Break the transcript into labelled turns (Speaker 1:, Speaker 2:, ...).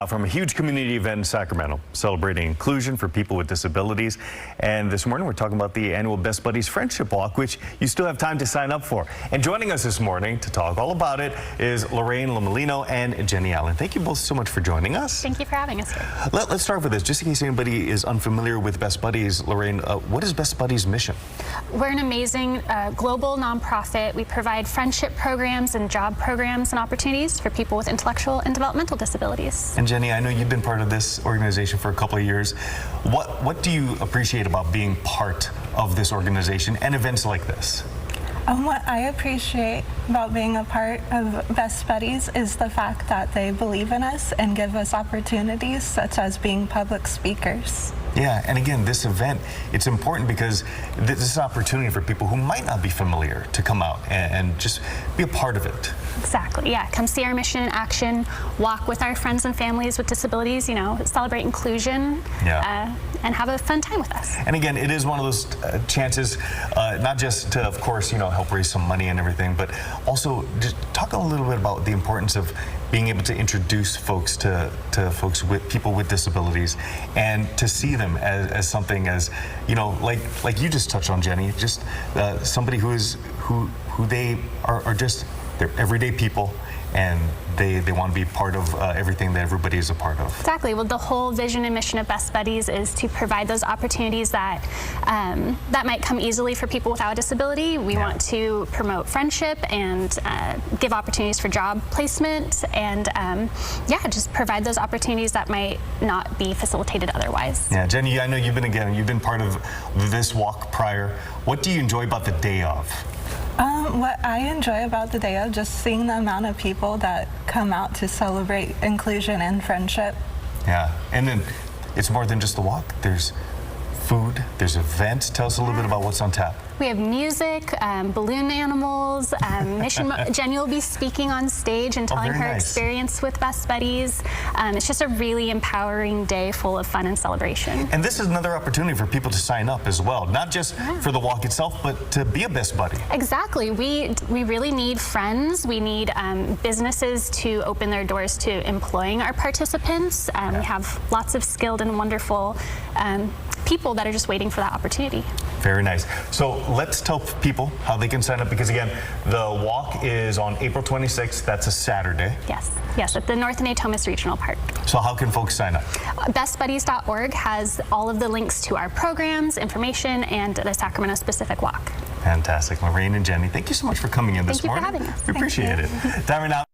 Speaker 1: From a huge community event in Sacramento, celebrating inclusion for people with disabilities. And this morning, we're talking about the annual Best Buddies Friendship Walk, which you still have time to sign up for. And joining us this morning to talk all about it is Lorraine Lomolino and Jenny Allen. Thank you both so much for joining us.
Speaker 2: Thank you for having us here.
Speaker 1: Let's start with this. Just in case anybody is unfamiliar with Best Buddies, Lorraine, what is Best Buddies' mission?
Speaker 2: We're an amazing global nonprofit. We provide friendship programs and job programs and opportunities for people with intellectual and developmental disabilities.
Speaker 1: And Jenny, I know you've been part of this organization for a couple of years. What do you appreciate about being part of this organization and events like this?
Speaker 3: What I appreciate about being a part of Best Buddies is the fact that they believe in us and give us opportunities such as being public speakers.
Speaker 1: Yeah, and again, this event, it's important because this is an opportunity for people who might not be familiar to come out and just be a part of it.
Speaker 2: Exactly, yeah. Come see our mission in action, walk with our friends and families with disabilities, you know, celebrate inclusion, and have a fun time with us.
Speaker 1: And again, it is one of those chances, not just to, of course, you know, help raise some money and everything, but also just talk a little bit about the importance of being able to introduce folks to folks with people with disabilities and to see them as something as, you know, like you just touched on, Jenny, just somebody who they are just, they're everyday people, and they want to be part of everything that everybody is a part of.
Speaker 2: Exactly. Well, the whole vision and mission of Best Buddies is to provide those opportunities that that might come easily for people without a disability. We want to promote friendship and give opportunities for job placement and just provide those opportunities that might not be facilitated otherwise.
Speaker 1: Yeah, Jenny, I know you've been part of this walk prior. What do you enjoy about the day of?
Speaker 3: What I enjoy about the day of just seeing the amount of people that come out to celebrate inclusion and friendship.
Speaker 1: Yeah, and then it's more than just the walk. There's food, there's events. Tell us a little bit about what's on tap.
Speaker 2: We have music, balloon animals, Jenny will be speaking on stage and telling her experience with Best Buddies. It's just a really empowering day full of fun and celebration.
Speaker 1: And this is another opportunity for people to sign up as well, not just for the walk itself, but to be a Best Buddy.
Speaker 2: Exactly. We really need friends. We need businesses to open their doors to employing our participants. We have lots of skilled and wonderful people that are just waiting for that opportunity.
Speaker 1: Very nice. So let's tell people how they can sign up, because again, the walk is on April 26th. That's a Saturday.
Speaker 2: Yes, at the North Natomas Regional Park.
Speaker 1: So how can folks sign up?
Speaker 2: BestBuddies.org has all of the links to our programs, information, and the Sacramento specific walk.
Speaker 1: Fantastic. Lorraine and Jenny, thank you so much for coming in this morning.
Speaker 2: Thank you for having us.
Speaker 1: We appreciate it. Time right now.